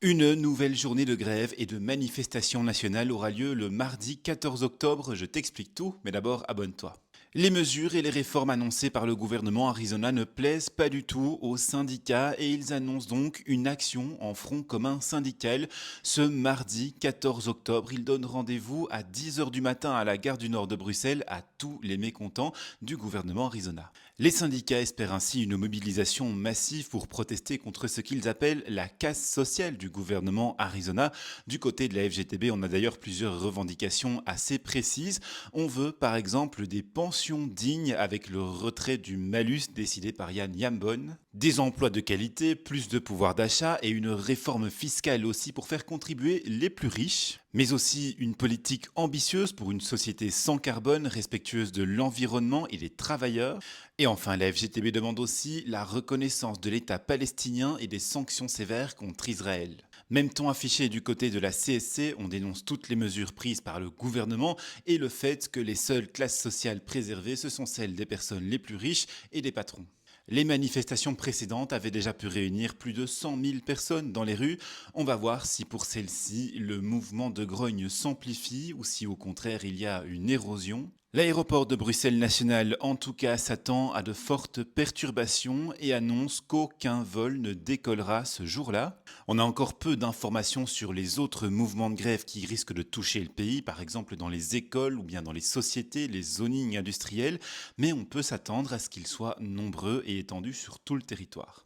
Une nouvelle journée de grève et de manifestation nationale aura lieu le mardi 14 octobre. Je t'explique tout, mais d'abord abonne-toi. Les mesures et les réformes annoncées par le gouvernement Arizona ne plaisent pas du tout aux syndicats et ils annoncent donc une action en front commun syndical. Ce mardi 14 octobre, ils donnent rendez-vous à 10 heures du matin à la gare du Nord de Bruxelles à tous les mécontents du gouvernement Arizona. Les syndicats espèrent ainsi une mobilisation massive pour protester contre ce qu'ils appellent la casse sociale du gouvernement Arizona. Du côté de la FGTB, on a d'ailleurs plusieurs revendications assez précises. On veut par exemple des pensions dignes avec le retrait du malus décidé par Yann Yambon, des emplois de qualité, plus de pouvoir d'achat et une réforme fiscale aussi pour faire contribuer les plus riches, mais aussi une politique ambitieuse pour une société sans carbone, respectueuse de l'environnement et des travailleurs. Et enfin, la FGTB demande aussi la reconnaissance de l'État palestinien et des sanctions sévères contre Israël. Même ton affiché du côté de la CSC, on dénonce toutes les mesures prises par le gouvernement et le fait que les seules classes sociales préservées, ce sont celles des personnes les plus riches et des patrons. Les manifestations précédentes avaient déjà pu réunir plus de 100 000 personnes dans les rues. On va voir si pour celle-ci, le mouvement de grogne s'amplifie ou si au contraire il y a une érosion. L'aéroport de Bruxelles National, en tout cas, s'attend à de fortes perturbations et annonce qu'aucun vol ne décollera ce jour-là. On a encore peu d'informations sur les autres mouvements de grève qui risquent de toucher le pays, par exemple dans les écoles ou bien dans les sociétés, les zonings industriels, mais on peut s'attendre à ce qu'ils soient nombreux et étendus sur tout le territoire.